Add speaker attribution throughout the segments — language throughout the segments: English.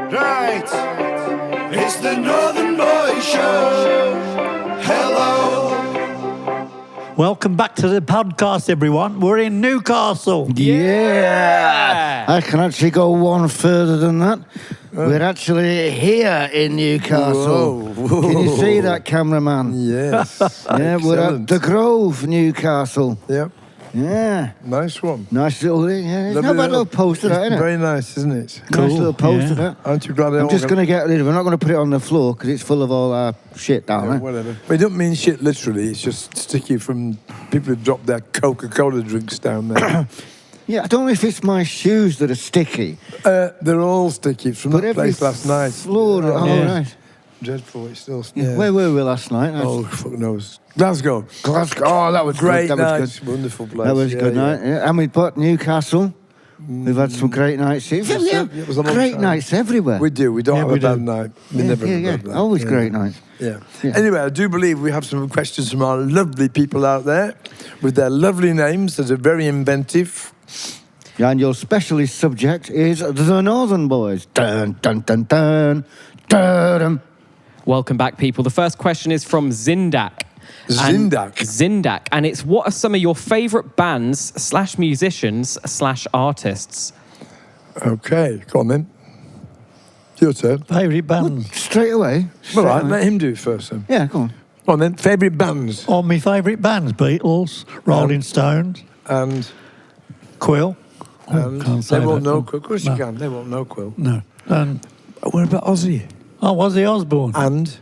Speaker 1: Right, it's the Northern Boys Show. Hello.
Speaker 2: Welcome back to the podcast, everyone. We're in Newcastle.
Speaker 3: Yeah. I can actually go one further than that. We're actually here in Newcastle.
Speaker 4: Whoa.
Speaker 3: Can you see that, cameraman?
Speaker 4: Yes.
Speaker 3: Yeah, we're at the Grove, Newcastle.
Speaker 4: Yep.
Speaker 3: Yeah.
Speaker 4: Nice one.
Speaker 3: Nice little thing. Yeah. It's
Speaker 4: Lovely
Speaker 3: not a bad little poster, that, isn't it?
Speaker 4: Very nice, isn't it?
Speaker 3: Nice little poster,
Speaker 2: yeah.
Speaker 3: that.
Speaker 4: Aren't you glad
Speaker 3: I'm just going to get rid of it. I'm not going to put it on the floor because it's full of all our shit down there.
Speaker 4: Whatever. We don't mean shit literally. It's just sticky from people who drop their Coca-Cola drinks down there.
Speaker 3: Yeah, I don't know if it's my shoes that are sticky.
Speaker 4: They're all sticky from
Speaker 3: But
Speaker 4: that
Speaker 3: every
Speaker 4: place last night.
Speaker 3: floor... Oh,
Speaker 2: Yeah.
Speaker 3: right.
Speaker 4: Dreadful. It's still...
Speaker 3: Yeah. Where were we last night?
Speaker 4: Oh, fuck knows. Glasgow.
Speaker 3: Glasgow. Oh, that was
Speaker 4: Great
Speaker 3: good. That was
Speaker 4: night.
Speaker 3: good.
Speaker 4: Wonderful place.
Speaker 3: That was a good night. Yeah. And we've got Newcastle. We've had some great nights.
Speaker 4: It was a long
Speaker 3: Great
Speaker 4: time.
Speaker 3: nights everywhere.
Speaker 4: We do. We don't have
Speaker 2: we
Speaker 4: a bad
Speaker 2: do.
Speaker 4: night. We
Speaker 3: Yeah,
Speaker 4: never
Speaker 3: yeah,
Speaker 4: have a
Speaker 3: yeah.
Speaker 4: bad night.
Speaker 3: Always
Speaker 4: Yeah.
Speaker 3: great nights.
Speaker 4: Yeah.
Speaker 3: Yeah.
Speaker 4: Anyway, I do believe we have some questions from our lovely people out there with their lovely names that are very inventive.
Speaker 3: And your specialist subject is the Northern Boys. Dun, dun, dun, dun, dun, dun.
Speaker 5: Welcome back, people. The first question is from Zindak. Zindak. And it's, what are some of your favourite bands / musicians / artists?
Speaker 4: Okay, go on then. Your turn.
Speaker 2: Favourite bands?
Speaker 3: Straight away.
Speaker 4: All right,
Speaker 3: Straight away.
Speaker 4: let him do it first then.
Speaker 3: Yeah, go on.
Speaker 4: Go on then. Favourite bands
Speaker 2: Oh, my favourite bands, Beatles, Rolling Stones,
Speaker 4: and
Speaker 2: Quill.
Speaker 4: they
Speaker 2: Can't say
Speaker 4: won't
Speaker 2: that
Speaker 4: know
Speaker 2: one.
Speaker 4: Quill. Of course
Speaker 2: No.
Speaker 4: you can. They won't know Quill.
Speaker 2: No. And,
Speaker 4: What about Ozzy?
Speaker 2: Ozzy Osbourne.
Speaker 4: And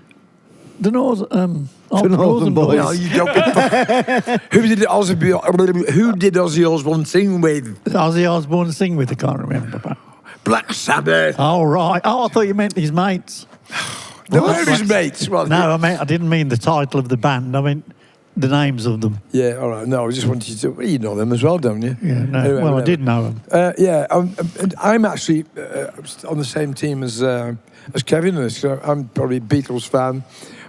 Speaker 2: The
Speaker 3: Northern
Speaker 2: Northern
Speaker 3: Boys.
Speaker 4: no, you don't. Who did Ozzy Osbourne sing with?
Speaker 2: Ozzy Osbourne sing with, I can't remember.
Speaker 4: Black Sabbath.
Speaker 2: Oh, right. Oh, I thought you meant his mates.
Speaker 4: They were his mates. Well,
Speaker 2: No, I didn't mean the title of the band. I meant the names of them.
Speaker 4: Yeah, all right. No, I just wanted you to. Well, you know them as well, don't you?
Speaker 2: Yeah, no.
Speaker 4: Anyway,
Speaker 2: Well, I
Speaker 4: whatever.
Speaker 2: did know them.
Speaker 4: Yeah, I'm actually on the same team as Kevin. I'm probably a Beatles fan,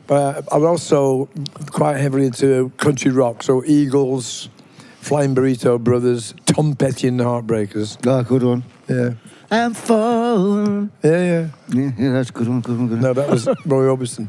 Speaker 4: but I'm also quite heavily into country rock. So Eagles, Flying Burrito Brothers, Tom Petty and the Heartbreakers.
Speaker 3: Oh, good one.
Speaker 4: Yeah,
Speaker 3: I'm falling.
Speaker 4: yeah.
Speaker 3: Yeah, that's a good one, good one, good one.
Speaker 4: No, that was Roy Orbison.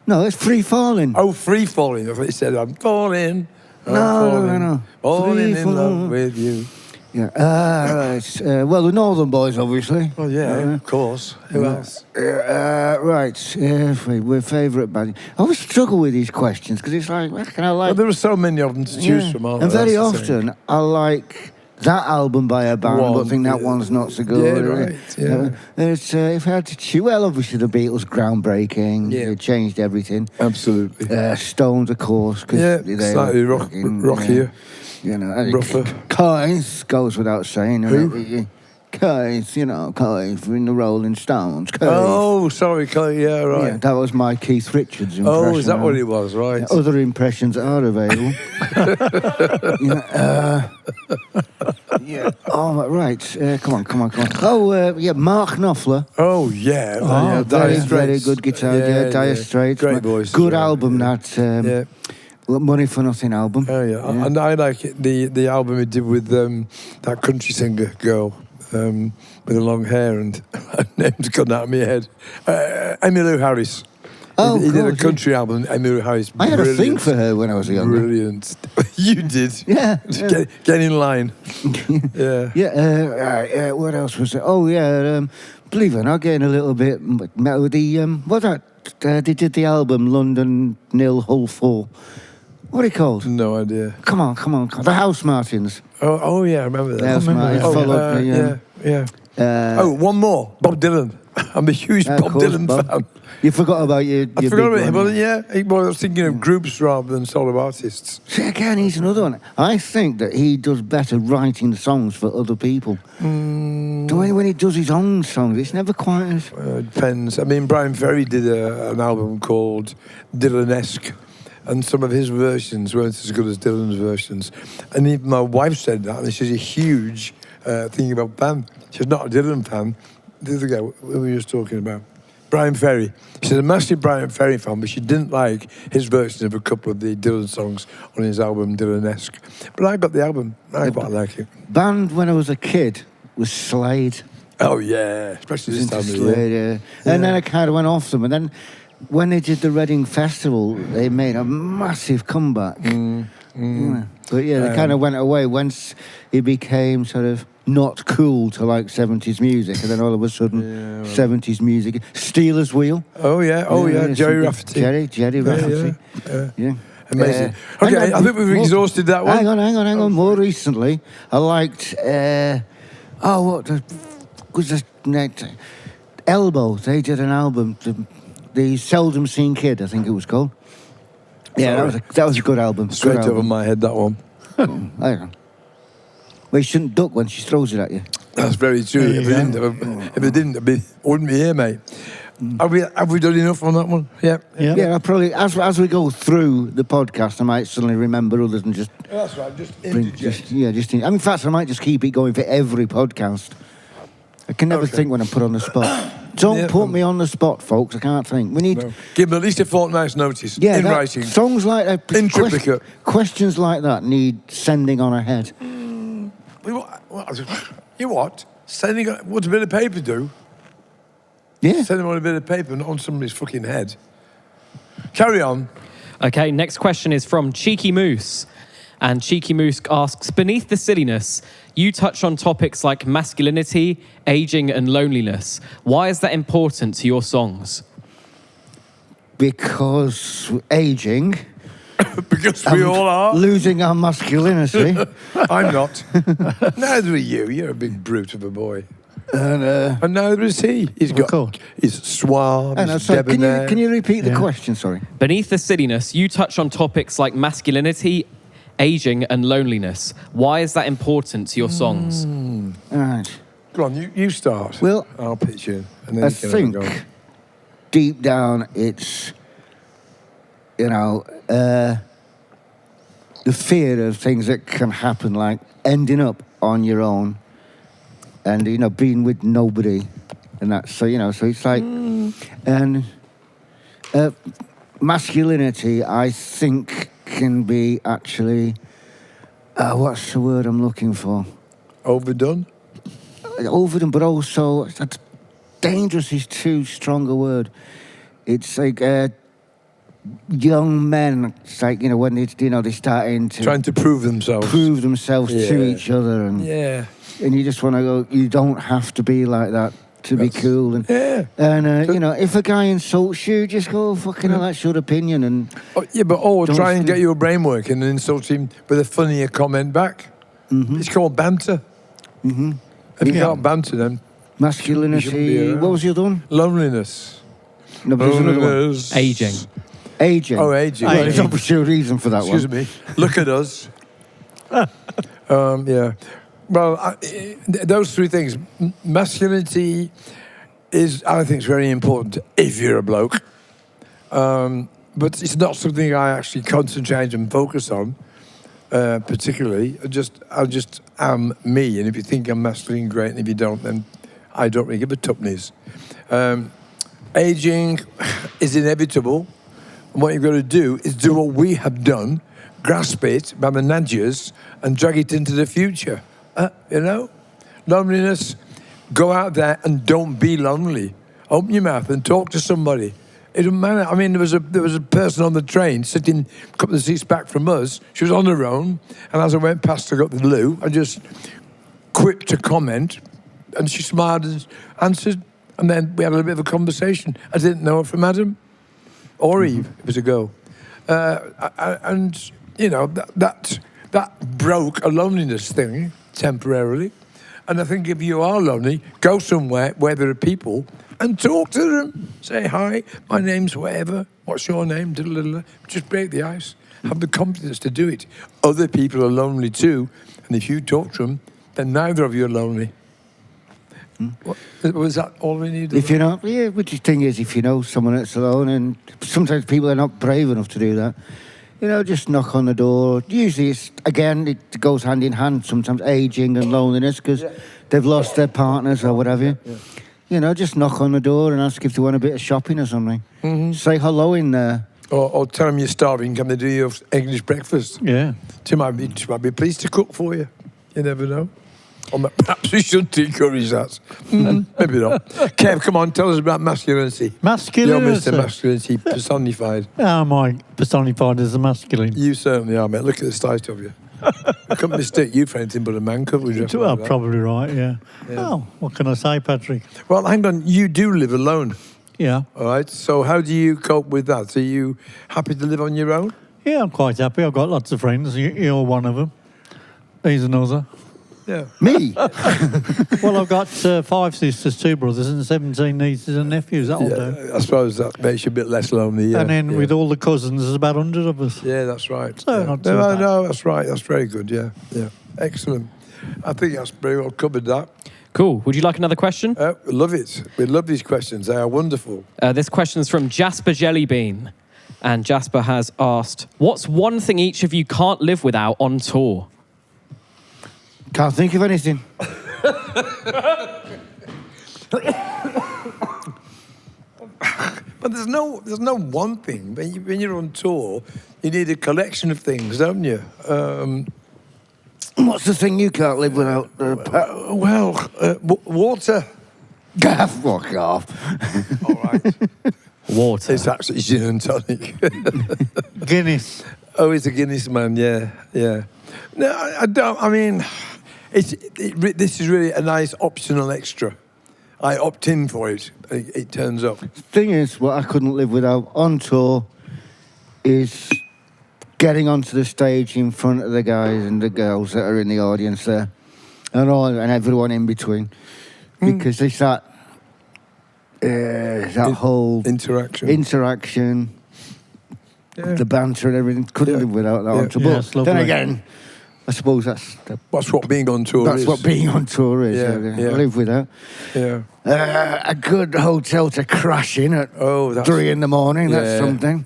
Speaker 3: No, it's Free Falling.
Speaker 4: Oh, Free Falling. I thought you said I'm falling. I'm
Speaker 3: No.
Speaker 4: Falling
Speaker 3: Free
Speaker 4: in
Speaker 3: falling.
Speaker 4: love with you.
Speaker 3: Yeah. Right. Well, the Northern Boys, obviously.
Speaker 4: Oh yeah, of course. Who else?
Speaker 3: Right. We're favourite band. I always struggle with these questions because it's like, what can I like?
Speaker 4: Well, there are so many of them to choose from, aren't
Speaker 3: And
Speaker 4: there?
Speaker 3: very
Speaker 4: That's the thing.
Speaker 3: often, I like that album by a band,
Speaker 4: One,
Speaker 3: but think that
Speaker 4: yeah.
Speaker 3: one's not so good.
Speaker 4: Yeah, right, yeah.
Speaker 3: It's, if I had to choose, well, obviously the Beatles, groundbreaking.
Speaker 4: Yeah.
Speaker 3: It changed everything.
Speaker 4: Absolutely.
Speaker 3: Stones, of course. 'Cause
Speaker 4: Yeah,
Speaker 3: they
Speaker 4: slightly
Speaker 3: were
Speaker 4: rock,
Speaker 3: fucking,
Speaker 4: rockier.
Speaker 3: You know, and
Speaker 4: rougher.
Speaker 3: Keith goes without saying.
Speaker 4: Who?
Speaker 3: Keith, Keith in the Rolling Stones. Keith.
Speaker 4: Oh, sorry, Kelly. Yeah, right.
Speaker 3: Yeah, that was my Keith Richards impression.
Speaker 4: Oh, is that what it was? Right.
Speaker 3: Yeah, other impressions are available. Yeah. Oh, right. Come on. Oh, yeah, Mark Knopfler.
Speaker 4: Oh, yeah.
Speaker 3: Oh,
Speaker 4: Dire
Speaker 3: very
Speaker 4: Straits.
Speaker 3: good guitar. Yeah, Dire Straits.
Speaker 4: Great voice.
Speaker 3: Good
Speaker 4: as well.
Speaker 3: album,
Speaker 4: Yeah.
Speaker 3: that
Speaker 4: Yeah.
Speaker 3: Money for Nothing album.
Speaker 4: Oh, yeah. And I like it, the album he did with that country singer girl with the long hair, and her name's gone out of my head. Emmylou Harris.
Speaker 3: Oh,
Speaker 4: he did a
Speaker 3: God,
Speaker 4: country album, Emmylou Harris.
Speaker 3: I had a thing
Speaker 4: Brilliant.
Speaker 3: for her when I was younger.
Speaker 4: Brilliant. You did.
Speaker 3: Yeah.
Speaker 4: Get in line. Yeah.
Speaker 3: Yeah, what else was there? Oh, yeah, believe it or not, getting a little bit with the, what's that? They did the album London 0 Hull 4. What are they called?
Speaker 4: No idea.
Speaker 3: Come on. The House Martins.
Speaker 4: Oh yeah, I remember that.
Speaker 3: The House Martins
Speaker 4: Oh,
Speaker 3: followed the,
Speaker 4: yeah. One more. Bob Dylan. I'm a huge
Speaker 3: of
Speaker 4: Bob
Speaker 3: course,
Speaker 4: Dylan
Speaker 3: Bob.
Speaker 4: fan.
Speaker 3: You forgot about your
Speaker 4: I forgot about
Speaker 3: big
Speaker 4: him.
Speaker 3: one.
Speaker 4: Well, yeah, I was thinking of groups rather than solo artists.
Speaker 3: See, again, he's another one. I think that he does better writing songs for other people. The way when he does his own songs, it's never quite as...
Speaker 4: Depends. I mean, Brian Ferry did an album called Dylan-esque, and some of his versions weren't as good as Dylan's versions. And even my wife said that, and she's a huge thing about band. She's not a Dylan fan. The other guy we were just talking about, Brian Ferry. She's a massive Brian Ferry fan, but she didn't like his version of a couple of the Dylan songs on his album Dylan-esque. But I got the album. I quite like it.
Speaker 3: Band when I was a kid was Slade.
Speaker 4: Oh, yeah. Especially this time of year.
Speaker 3: And then I kind of went off them. And then when they did the Reading Festival, they made a massive comeback. Yeah. But yeah, they kind of went away once it became sort of not cool to like 70s music. And then all of a sudden, 70s music. Steelers Wheel.
Speaker 4: Oh, yeah. Jerry Rafferty.
Speaker 3: Jerry Rafferty. Yeah.
Speaker 4: Amazing. Okay, I think we've exhausted that one.
Speaker 3: Hang on. More recently, I liked... what was the next? Elbow. They did an album, the Seldom Seen Kid, I think it was called. Yeah, that was a good album.
Speaker 4: Straight over my head, that one.
Speaker 3: I don't know. Well, you shouldn't duck when she throws it at you.
Speaker 4: That's very true. If it didn't, I wouldn't be here, mate. Have we done enough on that one? Yeah.
Speaker 3: I probably as we go through the podcast, I might suddenly remember others and just.
Speaker 4: That's right. Just interject.
Speaker 3: In fact, I might just keep it going for every podcast. I can never think when I'm put on the spot. Don't put me on the spot, folks. I can't think. We need
Speaker 4: give them at least a fortnight's notice. In writing.
Speaker 3: Songs like that,
Speaker 4: in triplicate.
Speaker 3: Questions like that need sending on ahead.
Speaker 4: You what? Sending what a bit of paper do?
Speaker 3: Yeah.
Speaker 4: Send them on a bit of paper, not on somebody's fucking head. Carry on.
Speaker 5: Okay, next question is from Cheeky Moose. And Cheeky Moose asks, beneath the silliness, you touch on topics like masculinity, aging and loneliness. Why is that important to your songs?
Speaker 3: Because aging...
Speaker 4: Because we all are.
Speaker 3: Losing our masculinity.
Speaker 4: I'm not. Neither are you. You're a big brute of a boy. And neither is he. He's suave, he's debonair.
Speaker 3: Can you repeat the question, sorry?
Speaker 5: Beneath the silliness, you touch on topics like masculinity, aging and loneliness. Why is that important to your songs?
Speaker 3: All right.
Speaker 4: Go on, you start.
Speaker 3: Well,
Speaker 4: I'll pitch in. And then
Speaker 3: I
Speaker 4: you can
Speaker 3: think
Speaker 4: have a go.
Speaker 3: deep down it's, the fear of things that can happen, like ending up on your own and, being with nobody. And that, so it's like, and masculinity, I think, can be actually, what's the word I'm looking for?
Speaker 4: Overdone?
Speaker 3: Overdone, but also, that's dangerous is too strong a word. It's like young men, it's like, when they're starting to...
Speaker 4: Trying to prove themselves.
Speaker 3: To each other. And you just want to go, you don't have to be like that to be cool. And, if a guy insults you, just go, fucking hell, that's your opinion. And
Speaker 4: try and get your brain working and insult him with a funnier comment back. Mm-hmm. It's called banter. Mm-hmm. If you can't banter, then...
Speaker 3: Masculinity. What was the other one?
Speaker 4: Loneliness.
Speaker 3: No, but there's another one.
Speaker 5: Aging.
Speaker 4: Oh, aging.
Speaker 3: Well, there's obviously a reason for that one.
Speaker 4: Excuse me. Look at us. Yeah. Well, those three things. Masculinity I think, is very important if you're a bloke. But it's not something I actually concentrate and focus on, particularly. I just am me. And if you think I'm masculine, great. And if you don't, then I don't really give a tuppence. Aging is inevitable. And what you've got to do is do what we have done, grasp it by the nudges and drag it into the future. Loneliness, go out there and don't be lonely. Open your mouth and talk to somebody. It doesn't matter. I mean, there was a person on the train sitting a couple of seats back from us. She was on her own. And as I went past her, got the loo, I just quipped a comment. And she smiled and answered. And then we had a little bit of a conversation. I didn't know her from Adam or Eve. It was a girl. That broke a loneliness thing temporarily. And I think if you are lonely, go somewhere where there are people and talk to them. Say, hi, my name's whatever. What's your name? Just break the ice. Have the confidence to do it. Other people are lonely too. And if you talk to them, then neither of you are lonely. Was that all we needed?
Speaker 3: If you're not, which the thing is, if you know someone that's alone, and sometimes people are not brave enough to do that, just knock on the door. Usually, it goes hand in hand. Sometimes aging and loneliness because they've lost their partners or whatever. Yeah. Just knock on the door and ask if they want a bit of shopping or something. Mm-hmm. Say hello in there.
Speaker 4: Or tell them you're starving. Can they do your English breakfast?
Speaker 2: Yeah.
Speaker 4: She might be pleased to cook for you. You never know. Or perhaps we shouldn't encourage that. Maybe not. Kev, come on, tell us about masculinity.
Speaker 2: Masculinity.
Speaker 4: You're Mr. Masculinity personified.
Speaker 2: Am I personified as a masculine?
Speaker 4: You certainly are, mate. Look at the size of you. I couldn't mistake you for anything but a man, could we?
Speaker 2: Well, probably right, yeah. Oh, what can I say, Patrick?
Speaker 4: Well, hang on. You do live alone,
Speaker 2: Yeah.
Speaker 4: all right? So how do you cope with that? Are you happy to live on your own?
Speaker 2: Yeah, I'm quite happy. I've got lots of friends. You're one of them. He's another.
Speaker 4: Yeah.
Speaker 3: Me?
Speaker 2: Well, I've got 5 sisters, 2 brothers, and 17 nieces and nephews. That'll do.
Speaker 4: Yeah, I suppose that makes you a bit less lonely, yeah.
Speaker 2: And then
Speaker 4: yeah.
Speaker 2: with all the cousins, there's about 100 of us.
Speaker 4: Yeah, that's right.
Speaker 2: So
Speaker 4: yeah.
Speaker 2: not too
Speaker 4: no,
Speaker 2: bad.
Speaker 4: no, that's right. That's very good, yeah. Yeah. Excellent. I think that's very well covered that.
Speaker 5: Cool. Would you like another question?
Speaker 4: Love it. We love these questions. They are wonderful.
Speaker 5: This question is from Jasper Jellybean. And Jasper has asked, what's one thing each of you can't live without on tour?
Speaker 3: Can't think of anything.
Speaker 4: But there's no one thing. When you're on tour, you need a collection of things, don't you?
Speaker 3: What's the thing you can't live without?
Speaker 4: Water.
Speaker 3: Gaff, fuck off.
Speaker 4: All right.
Speaker 5: Water.
Speaker 4: It's actually gin and tonic.
Speaker 2: Guinness.
Speaker 4: Oh, he's a Guinness man, yeah, yeah. No, I don't, I mean, this is really a nice optional extra. I opt in for it. It turns up.
Speaker 3: Thing is, what I couldn't live without on tour is getting onto the stage in front of the guys and the girls that are in the audience there, and everyone in between, because it's that whole
Speaker 4: interaction. Yeah.
Speaker 3: The banter and everything. Couldn't live without that on tour.
Speaker 2: Yeah,
Speaker 3: But
Speaker 2: it's lovely.
Speaker 3: then again, I suppose that's
Speaker 4: what being on tour is.
Speaker 3: That's what being on tour is.
Speaker 4: Yeah, yeah.
Speaker 3: I live with that.
Speaker 4: Yeah.
Speaker 3: A good hotel to crash in at 3 in the morning. That's something.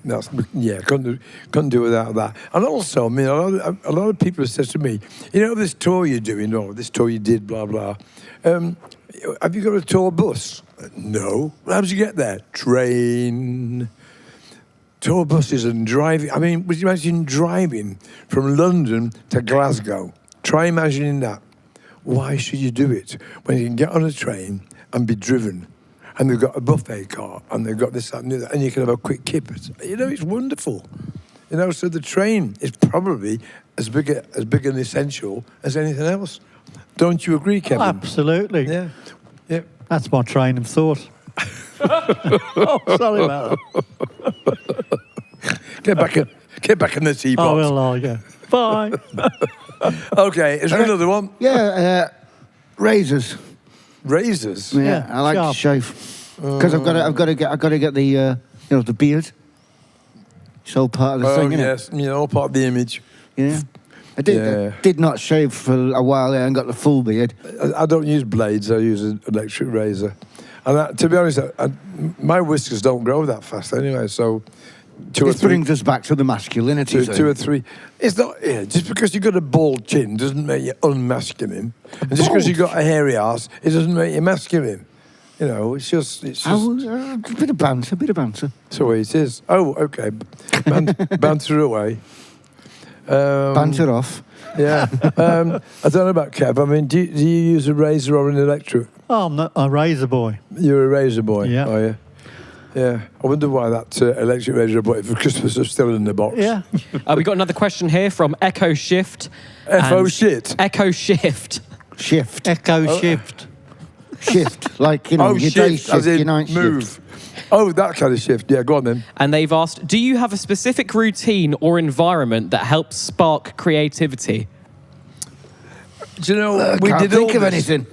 Speaker 4: Couldn't do without that. And also, I mean, a lot of people have said to me, you know, this tour you're doing, or this tour you did, blah blah. Have you got a tour bus? No. How did you get there? Train. Tour buses and driving. I mean, would you imagine driving from London to Glasgow? Try imagining that. Why should you do it when you can get on a train and be driven? And they've got a buffet car, and they've got this, that, and the other, and you can have a quick kip. You know, it's wonderful. You know, so the train is probably as big an essential as anything else. Don't you agree, Kevin?
Speaker 2: Absolutely.
Speaker 4: Yeah. Yeah.
Speaker 2: That's my train of thought. Oh, sorry about that.
Speaker 4: Get back in the teapot.
Speaker 2: Oh, well, yeah. Bye.
Speaker 4: Okay, is there another one?
Speaker 3: Yeah, razors.
Speaker 4: Razors.
Speaker 3: Yeah, I like to shave because I've got to get the the beard. It's all part of the thing, isn't
Speaker 4: yes, all part of the image.
Speaker 3: it? Yeah. I did not shave for a while there and got the full beard.
Speaker 4: I don't use blades. I use an electric razor. And to be honest, my whiskers don't grow that fast anyway. So
Speaker 3: This brings us back to the masculinity.
Speaker 4: two or three. It's not just because you've got a bald chin doesn't make you unmasculine, and just because you've got a hairy ass, it doesn't make you masculine. You know, it's just
Speaker 3: a bit of banter.
Speaker 4: That's the way it is. Oh, okay, banter away.
Speaker 3: Banter off.
Speaker 4: Yeah. I don't know about Kev. I mean, do you use a razor or an electric?
Speaker 2: Oh, I'm not a razor boy.
Speaker 4: You're a razor boy.
Speaker 2: Yeah.
Speaker 4: Are you? Yeah. I wonder why that electric razor I bought it for Christmas is still in the box.
Speaker 2: Yeah.
Speaker 5: We got another question here from Echo Shift.
Speaker 4: F-O shit?
Speaker 5: Echo Shift.
Speaker 3: Shift.
Speaker 2: Echo shift.
Speaker 3: Shift. Like, your
Speaker 4: shift,
Speaker 3: day shift,
Speaker 4: as in
Speaker 3: your night
Speaker 4: move.
Speaker 3: shift.
Speaker 4: Oh, that kind of shift. Yeah, go on then.
Speaker 5: And they've asked, do you have a specific routine or environment that helps spark creativity?
Speaker 4: Do you know, we
Speaker 3: Can't
Speaker 4: did
Speaker 3: think
Speaker 4: all
Speaker 3: of
Speaker 4: this.
Speaker 3: anything.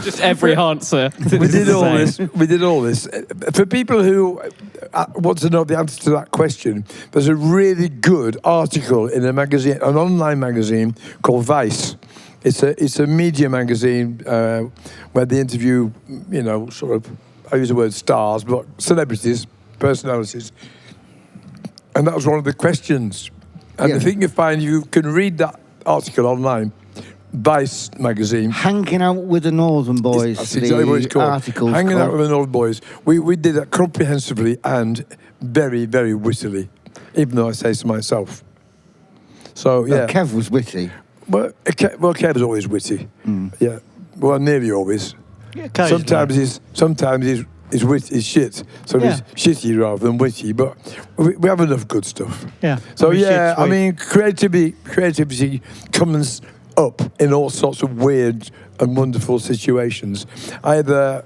Speaker 5: Just every answer.
Speaker 4: We did all this. For people who want to know the answer to that question, there's a really good article in a magazine, an online magazine called Vice. It's a media magazine where they interview, sort of, I use the word stars, but celebrities, personalities. And that was one of the questions. And the thing you find, you can read that article online, Vice magazine.
Speaker 3: Hanging out with the Northern Boys.
Speaker 4: That's exactly what it's called.
Speaker 3: Article's
Speaker 4: Hanging
Speaker 3: called.
Speaker 4: out with the Northern Boys. We did that comprehensively and very, very wittily, even though I say so myself. So, yeah.
Speaker 3: Kev was witty.
Speaker 4: Well, Kev's always witty. Yeah. Well, nearly always.
Speaker 2: Yeah, occasionally.
Speaker 4: Sometimes he's witty, he's shit. So
Speaker 2: Yeah.
Speaker 4: he's shitty rather than witty. But we have enough good stuff.
Speaker 2: Yeah.
Speaker 4: So
Speaker 2: Shit's
Speaker 4: yeah, I
Speaker 2: sweet.
Speaker 4: mean, creativity comes up in all sorts of weird and wonderful situations. Either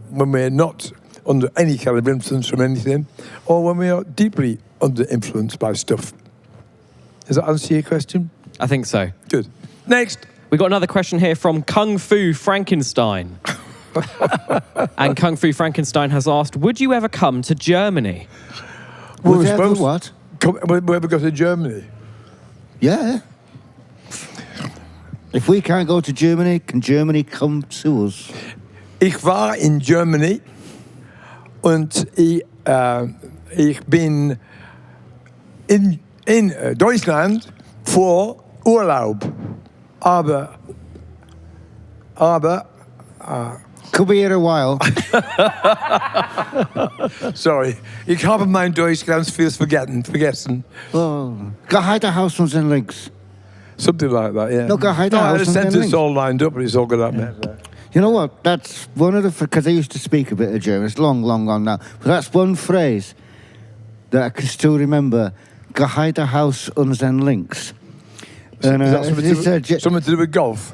Speaker 4: when we're not under any kind of influence from anything, or when we are deeply under influence by stuff. Does that answer your question?
Speaker 5: I think so.
Speaker 4: Good. Next.
Speaker 5: We got another question here from Kung Fu Frankenstein. And Kung Fu Frankenstein has asked, would you ever come to Germany?
Speaker 4: Well,
Speaker 3: Was
Speaker 4: we're
Speaker 3: ever
Speaker 4: supposed-
Speaker 3: what?
Speaker 4: We ever go to Germany?
Speaker 3: Yeah. If we can't go to Germany, can Germany come to us?
Speaker 4: Ich war in Germany und ich bin in Deutschland für Urlaub. Aber
Speaker 3: Could be here a while.
Speaker 4: sorry, ich habe mein Deutsch ganz viel vergessen.
Speaker 3: Oh, Geheiterhaus und den Links.
Speaker 4: Something like that, yeah.
Speaker 3: No, go hide
Speaker 4: No,
Speaker 3: the
Speaker 4: I had a
Speaker 3: house and then
Speaker 4: sentence
Speaker 3: leave.
Speaker 4: all lined up, but it's all got that mess there.
Speaker 3: You know what? That's one of the... Because I used to speak a bit of German. It's long, long gone now. But that's one phrase that I can still remember. Geheiterhaus und den Links. And,
Speaker 4: Is that
Speaker 3: it's
Speaker 4: something to do with golf?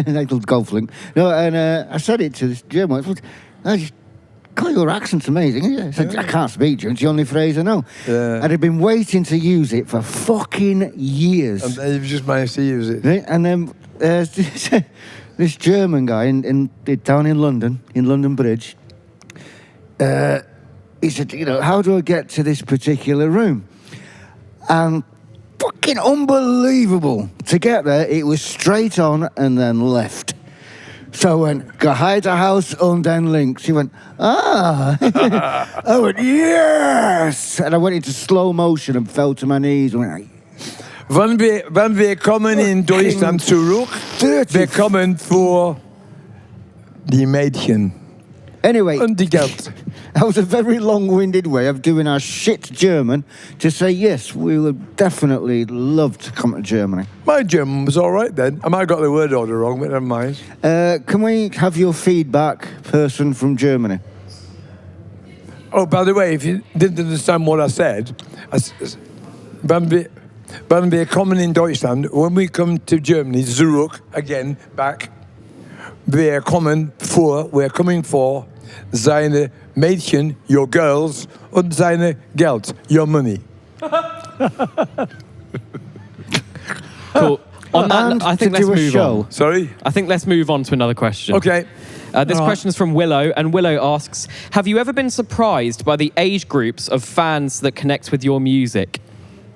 Speaker 3: little golf link. No, and I said it to this German. I just, God, your accent's amazing. Isn't it? I said, I can't speak German. It's the only phrase I know.
Speaker 4: Yeah.
Speaker 3: And I'd been waiting to use it for fucking years.
Speaker 4: And you've just managed to use it.
Speaker 3: Right? And then this German guy down in London Bridge, he said, how do I get to this particular room? And fucking unbelievable. To get there, it was straight on and then left. So I went, Geheiterhaus und den Links. He went, I went, yes! And I went into slow motion and fell to my knees and went,
Speaker 4: Wann wir kommen in Deutschland zurück, wir kommen für die Mädchen
Speaker 3: anyway,
Speaker 4: und die Geld.
Speaker 3: that was a very long-winded way of doing our shit German to say, yes, we would definitely love to come to Germany.
Speaker 4: My German was all right then. I might have got the word order wrong, but never mind.
Speaker 3: Can we have your feedback, person from Germany?
Speaker 4: Oh, by the way, if you didn't understand what I said, wann wir kommen in Deutschland, when we come to Germany, zurück, again, back, we're coming for seine Mädchen, your girls, und seine Geld, your money.
Speaker 5: Cool. On that,
Speaker 3: And
Speaker 5: I think
Speaker 3: to
Speaker 5: let's
Speaker 3: do a
Speaker 5: move
Speaker 3: show.
Speaker 5: on.
Speaker 4: Sorry?
Speaker 5: I think let's move on to another question.
Speaker 4: Okay.
Speaker 5: This question is from Willow, and Willow asks, have you ever been surprised by the age groups of fans that connect with your music?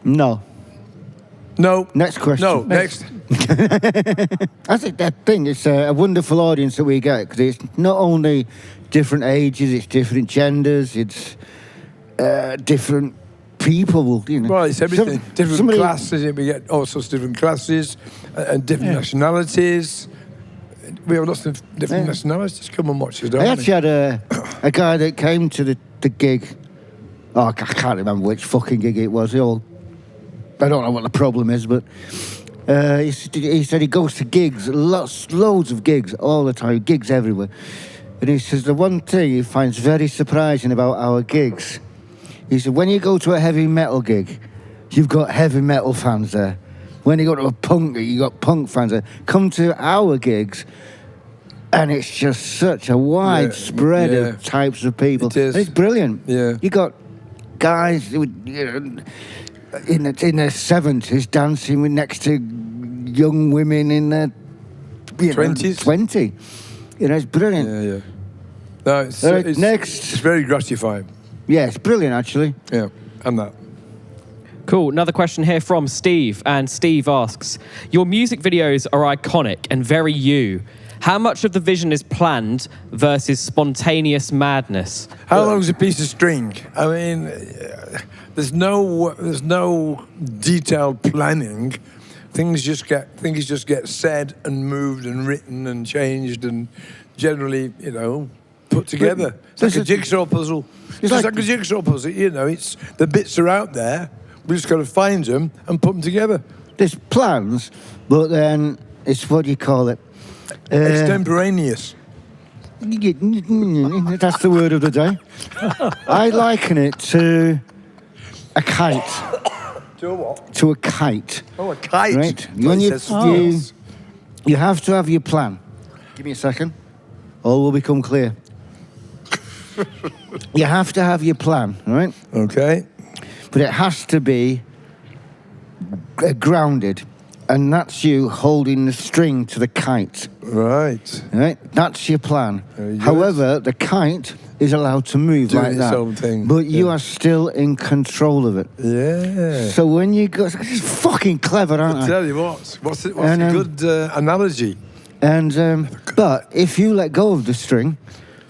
Speaker 3: No.
Speaker 4: No.
Speaker 3: Next question.
Speaker 4: No, next.
Speaker 3: I think that thing, it's a wonderful audience that we get because it's not only different ages, it's different genders, it's different people.
Speaker 4: Well, it's everything. Different
Speaker 3: somebody-
Speaker 4: classes. We get all sorts of different classes and different nationalities. We have lots of different nationalities come and watch us, don't
Speaker 3: I
Speaker 4: we?
Speaker 3: actually had a guy that came to the gig. Oh, I can't remember which fucking gig it was. I don't know what the problem is, but he said he goes to gigs, loads of gigs all the time, gigs everywhere. And he says the one thing he finds very surprising about our gigs, he said, when you go to a heavy metal gig, you've got heavy metal fans there. When you go to a punk gig, you've got punk fans there. Come to our gigs, and it's just such a wide spread of types of people.
Speaker 4: It is.
Speaker 3: And it's brilliant.
Speaker 4: Yeah.
Speaker 3: You got guys who, in their 70s dancing with next to young women in their
Speaker 4: 20s?
Speaker 3: 20. It's brilliant.
Speaker 4: Yeah. No, it's,
Speaker 3: All right,
Speaker 4: it's
Speaker 3: next.
Speaker 4: It's very gratifying.
Speaker 3: Yeah, it's brilliant, actually.
Speaker 4: Yeah, and that.
Speaker 5: Cool. Another question here from Steve, and Steve asks, your music videos are iconic and very you. How much of the vision is planned versus spontaneous madness?
Speaker 4: How long's a piece of string? I mean, there's no detailed planning. Things just get said and moved and written and changed and generally, put together. It's like a jigsaw puzzle. It's just like a jigsaw puzzle. It's the bits are out there. We just got to find them and put them together.
Speaker 3: there's plans, but then it's what do you call it?
Speaker 4: Extemporaneous.
Speaker 3: That's the word of the day. I liken it to a kite.
Speaker 4: To a what?
Speaker 3: To a kite.
Speaker 4: Oh, a kite.
Speaker 3: Right?
Speaker 4: Oh,
Speaker 3: When
Speaker 4: it
Speaker 3: you,
Speaker 4: says something else.
Speaker 3: you have to have your plan. Give me a second. All will become clear. You have to have your plan, right?
Speaker 4: Okay.
Speaker 3: But it has to be grounded. And that's you holding the string to the kite.
Speaker 4: Right.
Speaker 3: Right? That's your plan.
Speaker 4: Very good.
Speaker 3: However, the kite is allowed to move
Speaker 4: Doing
Speaker 3: like
Speaker 4: its
Speaker 3: that.
Speaker 4: own thing,
Speaker 3: But you
Speaker 4: yeah.
Speaker 3: are still in control of it.
Speaker 4: Yeah.
Speaker 3: So when you go... It's fucking clever, aren't
Speaker 4: I
Speaker 3: I?
Speaker 4: tell you what's
Speaker 3: And,
Speaker 4: a good analogy?
Speaker 3: And but if you let go of the string,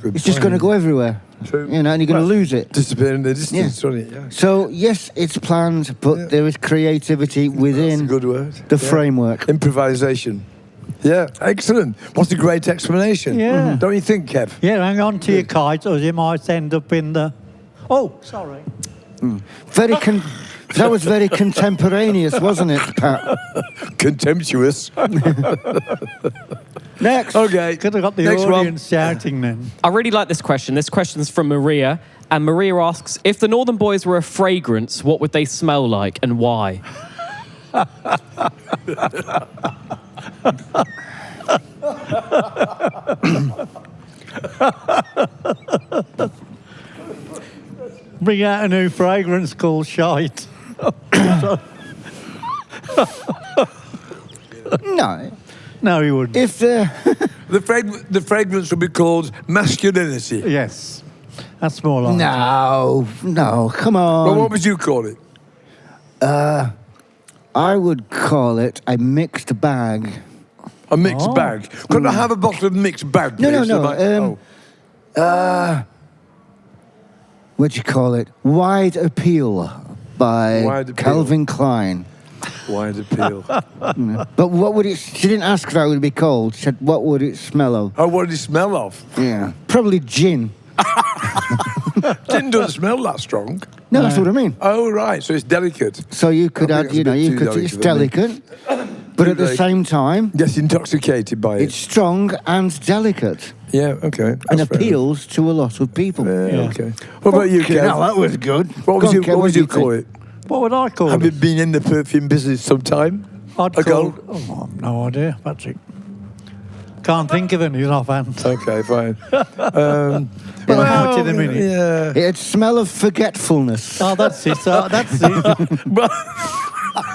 Speaker 4: Good
Speaker 3: it's just going to
Speaker 4: point.
Speaker 3: go everywhere.
Speaker 4: True.
Speaker 3: You know, and you're going to lose it.
Speaker 4: Disappear in the distance,
Speaker 3: Yeah.
Speaker 4: doesn't it? Yeah.
Speaker 3: So yes, it's planned, but
Speaker 4: Yeah.
Speaker 3: there is creativity
Speaker 4: That's a
Speaker 3: within
Speaker 4: good word.
Speaker 3: the
Speaker 4: Yeah.
Speaker 3: framework.
Speaker 4: Improvisation. Yeah, excellent. What a great explanation.
Speaker 2: Yeah.
Speaker 4: Don't you think, Kev?
Speaker 2: Yeah, hang on to your kite or you might end up in the... Oh, sorry.
Speaker 3: That was very contemporaneous, wasn't it, Pat?
Speaker 4: Contemptuous.
Speaker 3: Next.
Speaker 4: Okay.
Speaker 2: Could have got the
Speaker 4: Next one.
Speaker 2: audience shouting then.
Speaker 5: I really like this question. This question's from Maria. And Maria asks, if the Northern Boys were a fragrance, what would they smell like and why?
Speaker 2: Bring out a new fragrance called Shite.
Speaker 3: No.
Speaker 2: No, he wouldn't.
Speaker 3: If
Speaker 4: The fragrance would be called masculinity.
Speaker 2: Yes. That's more like
Speaker 3: no, come on.
Speaker 4: Well, what would you call it?
Speaker 3: I would call it a mixed bag.
Speaker 4: A mixed
Speaker 2: Oh.
Speaker 4: bag. Could I have a bottle of mixed bag,
Speaker 3: No, no,
Speaker 4: please?
Speaker 3: no,
Speaker 4: Oh.
Speaker 3: What do you call it? Wide Appeal by
Speaker 4: Wide Appeal.
Speaker 3: Calvin Klein.
Speaker 4: Wide appeal.
Speaker 3: But what would it... She didn't ask what it would be called. She said, what would it smell of?
Speaker 4: Oh, what did it smell of?
Speaker 3: Yeah. Probably gin.
Speaker 4: Gin doesn't smell that strong.
Speaker 3: No, that's what I mean.
Speaker 4: Oh, right. So it's delicate.
Speaker 3: So you could
Speaker 4: I
Speaker 3: add,
Speaker 4: think it's a bit too
Speaker 3: it's
Speaker 4: delicate,
Speaker 3: delicate, but at the
Speaker 4: Too
Speaker 3: same time,
Speaker 4: Gets intoxicated by
Speaker 3: it's
Speaker 4: it.
Speaker 3: strong and delicate
Speaker 4: Yeah, okay.
Speaker 3: and
Speaker 4: That's fair
Speaker 3: appeals to a lot of people.
Speaker 4: enough. Yeah,
Speaker 2: Yeah.
Speaker 4: okay. What about you,
Speaker 3: Okay,
Speaker 4: Kev?
Speaker 3: now that was good.
Speaker 4: What
Speaker 3: Go
Speaker 4: would
Speaker 3: on, Kev,
Speaker 4: you
Speaker 3: what do
Speaker 4: call
Speaker 3: think?
Speaker 4: it?
Speaker 2: What would I call
Speaker 4: Have you
Speaker 2: it?
Speaker 4: been in the perfume business sometime?
Speaker 2: I'd
Speaker 4: ago?
Speaker 2: call... Oh, I've no idea, Patrick. Can't think of any offhand.
Speaker 4: Okay, fine.
Speaker 2: But I'll out in a minute.
Speaker 4: Yeah.
Speaker 3: It'd smell of forgetfulness.
Speaker 2: Oh, that's it. That's it.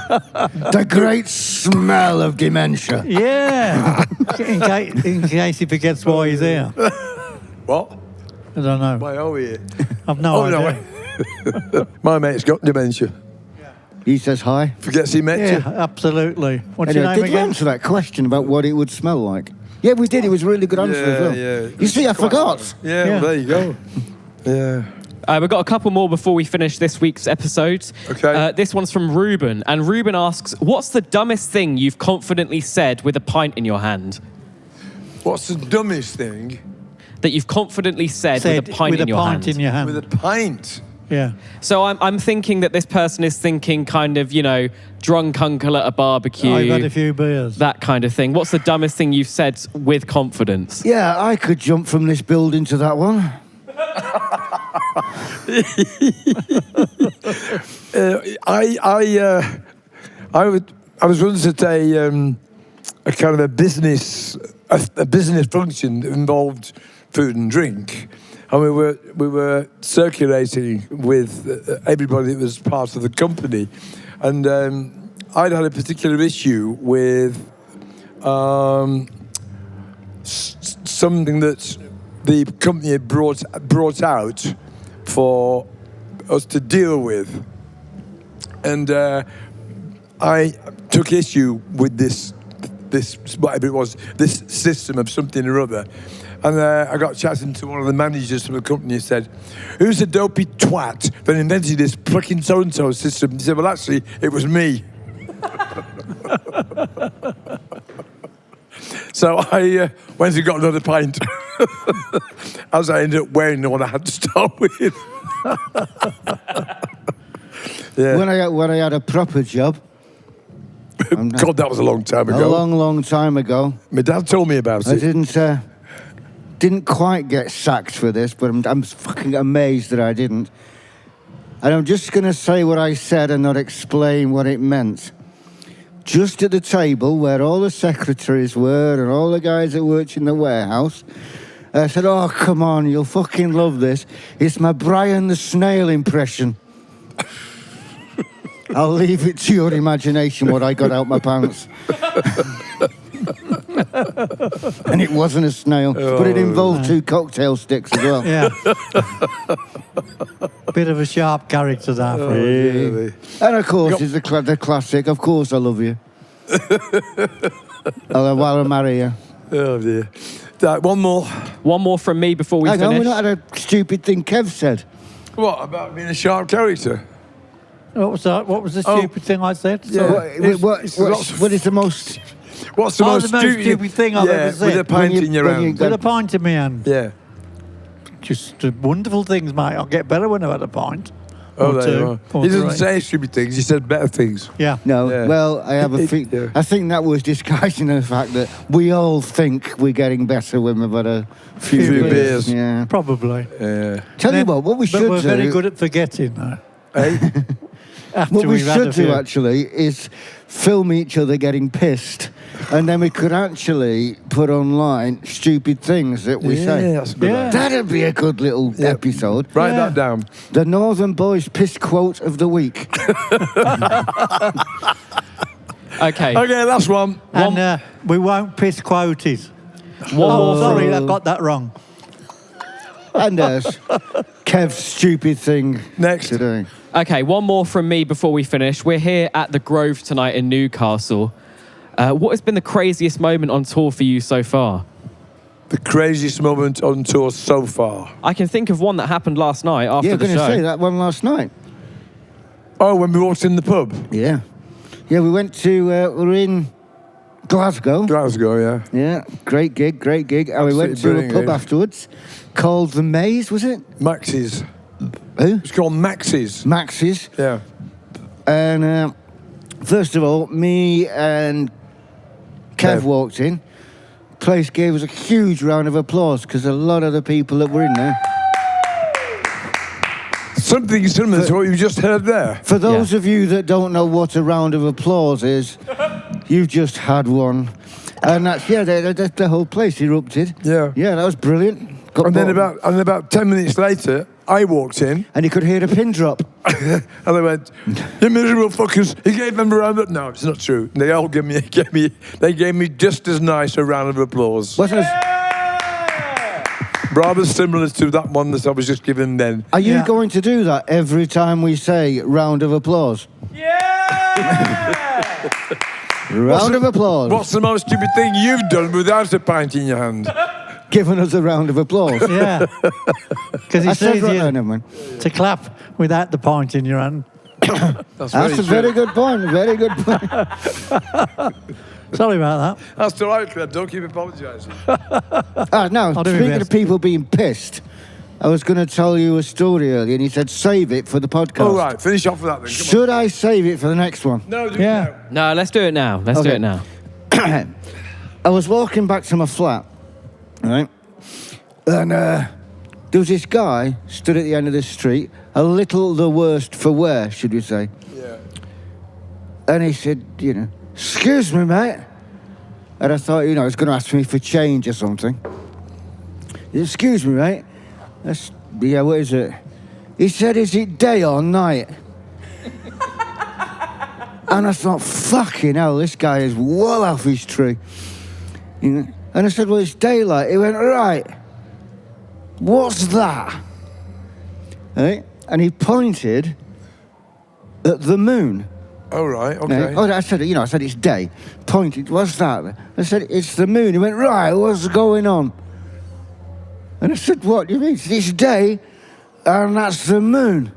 Speaker 3: The great smell of dementia.
Speaker 2: Yeah. In case he forgets why he's here.
Speaker 4: What?
Speaker 2: I don't know.
Speaker 4: Why are we here?
Speaker 2: I've no
Speaker 4: Oh, no,
Speaker 2: idea.
Speaker 4: My mate's got dementia.
Speaker 3: He says hi.
Speaker 4: Forgets he met
Speaker 2: Yeah,
Speaker 4: you.
Speaker 2: absolutely. What's
Speaker 3: Anyway,
Speaker 2: your name
Speaker 3: did you
Speaker 2: again?
Speaker 3: answer that question about what it would smell like? Yeah, we did. It was a really good answer as well.
Speaker 4: Yeah.
Speaker 3: You see, I forgot.
Speaker 4: Yeah,
Speaker 2: Yeah.
Speaker 4: well, there you go. Yeah.
Speaker 5: We've got a couple more before we finish this week's episode.
Speaker 4: Okay.
Speaker 5: This one's from Ruben. And Ruben asks, what's the dumbest thing you've confidently said with a pint in your hand?
Speaker 4: What's the dumbest thing?
Speaker 5: That you've confidently said with a pint
Speaker 2: with
Speaker 5: in
Speaker 2: a
Speaker 5: your
Speaker 2: pint
Speaker 5: hand.
Speaker 2: in your hand.
Speaker 4: With a pint.
Speaker 2: Yeah.
Speaker 5: So I'm thinking that this person is thinking kind of, drunk uncle at a barbecue.
Speaker 2: I've had a few beers.
Speaker 5: That kind of thing. What's the dumbest thing you've said with confidence?
Speaker 3: Yeah, I could jump from this building to that one.
Speaker 4: I was once at a kind of a business function that involved food and drink, and we were circulating with everybody that was part of the company, and I'd had a particular issue with something that the company had brought out for us to deal with, and I took issue with this whatever it was, this system of something or other. And I got chatting to one of the managers from the company and said, who's the dopey twat that invented this fucking so-and-so system? He said, well, actually, it was me. So I went and got another pint. As I ended up wearing the one I had to start with. Yeah.
Speaker 3: When I had a proper job,
Speaker 4: God, that was a long time
Speaker 3: A
Speaker 4: ago.
Speaker 3: long time ago.
Speaker 4: My dad told me about
Speaker 3: I
Speaker 4: it.
Speaker 3: didn't quite get sacked for this, but I'm fucking amazed that I didn't. And I'm just going to say what I said and not explain what it meant. Just at the table where all the secretaries were and all the guys that worked in the warehouse, I said, oh, come on, you'll fucking love this. It's my Brian the Snail impression. I'll leave it to your imagination what I got out my pants. And it wasn't a snail, but it involved 2 cocktail sticks as well.
Speaker 2: Yeah. Bit of a sharp character that for you.
Speaker 4: Really?
Speaker 3: And of course, it's the classic, of course I love you. While I marry you.
Speaker 4: Oh, dear. Right, one more.
Speaker 5: One more from me before we
Speaker 3: Hang on,
Speaker 5: finish.
Speaker 3: we're not had a stupid thing Kev said.
Speaker 4: What, about being a sharp character?
Speaker 2: What was that? What was the stupid thing I said?
Speaker 4: Yeah.
Speaker 3: What is the most...
Speaker 4: What's the most
Speaker 2: stupid thing I've ever said?
Speaker 4: With a pint
Speaker 3: When you-
Speaker 4: in your
Speaker 3: when you
Speaker 4: hand.
Speaker 3: go-
Speaker 2: With a pint in my hand.
Speaker 4: Yeah.
Speaker 2: Just wonderful things, mate. I'll get better when I've had a pint.
Speaker 4: Oh,
Speaker 2: Or
Speaker 4: there you
Speaker 2: two,
Speaker 4: are.
Speaker 2: or
Speaker 4: He doesn't
Speaker 2: three.
Speaker 4: say stupid things, he said better things.
Speaker 2: Yeah.
Speaker 3: No,
Speaker 4: Yeah.
Speaker 3: well, I have a
Speaker 4: Yeah.
Speaker 3: I think that was disguising the fact that we all think we're getting better when we've had a few
Speaker 2: Few
Speaker 4: beers.
Speaker 3: Yeah.
Speaker 2: Probably.
Speaker 4: Yeah.
Speaker 3: Tell you
Speaker 2: Then-
Speaker 3: what we
Speaker 2: but
Speaker 3: should
Speaker 2: we're
Speaker 3: do...
Speaker 2: very good at forgetting, though.
Speaker 4: Hey?
Speaker 2: After
Speaker 3: What we
Speaker 2: we've had
Speaker 3: should
Speaker 2: a few.
Speaker 3: do, actually, is film each other getting pissed, and then we could actually put online stupid things that we say.
Speaker 4: that's a good
Speaker 2: Yeah.
Speaker 4: idea.
Speaker 3: That'd be a good little episode.
Speaker 4: Write
Speaker 2: Yeah.
Speaker 4: that down.
Speaker 3: The Northern Boys piss quote of the week.
Speaker 5: Okay.
Speaker 4: Okay, last one.
Speaker 2: And we won't piss quoted.
Speaker 5: One more from
Speaker 2: Sorry, I got that wrong.
Speaker 3: And there's Kev's stupid thing
Speaker 4: Next.
Speaker 3: today.
Speaker 5: Okay, one more from me before we finish. We're here at the Grove tonight in Newcastle. What has been the craziest moment on tour for you so far?
Speaker 4: The craziest moment on tour so far.
Speaker 5: I can think of one that happened last night after
Speaker 3: Yeah,
Speaker 5: the
Speaker 3: going to
Speaker 5: show.
Speaker 3: say that one last night.
Speaker 4: Oh, when we walked in the pub.
Speaker 3: Yeah. Yeah, we went to, we were in Glasgow.
Speaker 4: Glasgow, yeah.
Speaker 3: Yeah, great gig. And we went
Speaker 4: Absolutely
Speaker 3: to a
Speaker 4: brilliant
Speaker 3: pub
Speaker 4: gig.
Speaker 3: afterwards called The Maze, was it?
Speaker 4: Max's.
Speaker 3: Who?
Speaker 4: It's called Max's.
Speaker 3: Max's.
Speaker 4: Yeah.
Speaker 3: And first of all, me and Kev
Speaker 4: Kev.
Speaker 3: walked in. Place gave us a huge round of applause because a lot of the people that were in there.
Speaker 4: Something similar to what you just heard there.
Speaker 3: For those of you that don't know what a round of applause is, you've just had one. And that's, the whole place erupted.
Speaker 4: Yeah.
Speaker 3: Yeah, that was brilliant. Got
Speaker 4: And then
Speaker 3: bought-
Speaker 4: about 10 minutes later, I walked in
Speaker 3: And you could hear a pin drop.
Speaker 4: and they went, "You miserable fuckers!" He gave them a round of no, it's not true. They all gave me just as nice a round of applause.
Speaker 3: Wasn't it?
Speaker 4: Rather similar to that one that I was just giving then.
Speaker 3: Are you
Speaker 2: Yeah.
Speaker 3: going to do that every time we say round of applause? Round of applause.
Speaker 4: What's the most stupid thing you've done without a pint in your hand?
Speaker 3: Giving us a round of applause.
Speaker 2: Yeah. Because
Speaker 3: I
Speaker 2: it's
Speaker 3: said right,
Speaker 2: easier
Speaker 3: never mind.
Speaker 2: to clap without the pint in your hand.
Speaker 3: That's a very good point. Very good point.
Speaker 2: Sorry about that.
Speaker 4: That's all right, Clem. Don't keep apologising.
Speaker 3: Now,
Speaker 2: I'll do my
Speaker 3: speaking of
Speaker 2: best.
Speaker 3: people being pissed, I was going to tell you a story earlier, and he said save it for the podcast.
Speaker 4: All right, finish off with that then. Come
Speaker 3: Should I save it for the next one?
Speaker 4: on. No, do
Speaker 2: Yeah.
Speaker 4: it now.
Speaker 5: No, let's do it now. Let's do
Speaker 3: Okay.
Speaker 5: it now.
Speaker 3: I was walking back to my flat, right? And there was this guy stood at the end of the street, a little the worst for wear, should we say.
Speaker 4: Yeah.
Speaker 3: And he said, excuse me, mate. And I thought, he was going to ask me for change or something. He said, excuse me, mate. Yeah, what is it? He said, is it day or night? And I thought, fucking hell, this guy is well off his tree. And I said, well, it's daylight. He went, right. What's that? Right? And he pointed at the moon.
Speaker 4: All right, okay.
Speaker 3: Oh, I said, I said it's day. Pointed, what's that? I said, it's the moon. He went, right, what's going on? And I said, what do you mean? He said, it's day, and that's the moon.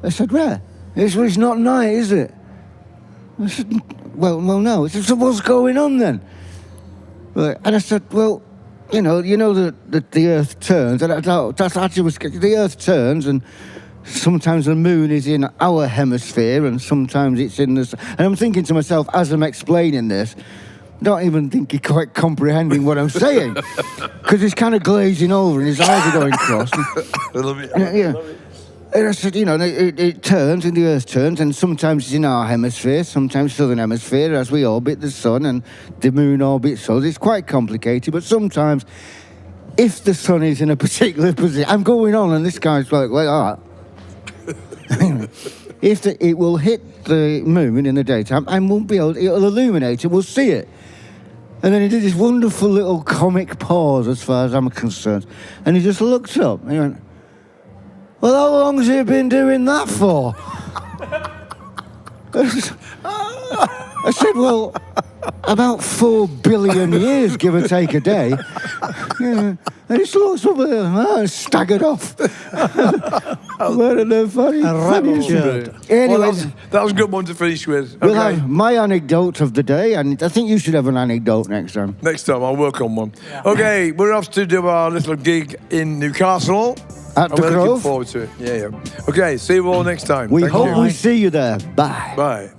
Speaker 3: I said, where? He said, well, it's not night, is it? I said, well, no. He said, so what's going on then? Right. And I said, well, you know that the Earth turns, and that's actually the Earth turns, and sometimes the moon is in our hemisphere and sometimes it's in the... And I'm thinking to myself, as I'm explaining this, I don't even think you're quite comprehending what I'm saying. Because he's kind of glazing over and his eyes are going cross. And I said, you know, it turns and the Earth turns, and sometimes it's in our hemisphere, sometimes southern hemisphere, as we orbit the sun, and the moon orbits us. It's quite complicated, but sometimes, if the sun is in a particular position, I'm going on, and this guy's like that. It will hit the moon in the daytime, and won't be able. It'll illuminate it. We'll see it. And then he did this wonderful little comic pause, as far as I'm concerned, and he just looked up and he went, "Well, how long has he been doing that for?" I said, "Well, about 4 billion years, give or take a day." Yeah. And he looks up and staggered off. Weren't they funny?
Speaker 4: Anyways, that was a good one to finish with.
Speaker 3: We'll have my anecdote of the day, and I think you should have an anecdote next time.
Speaker 4: Next time, I'll work on one. Yeah. Okay, we're off to do our little gig in Newcastle.
Speaker 3: At the Grove.
Speaker 4: Looking forward to it. Yeah. Okay, see you all next time.
Speaker 3: We hope we see you there. Bye.
Speaker 4: Bye.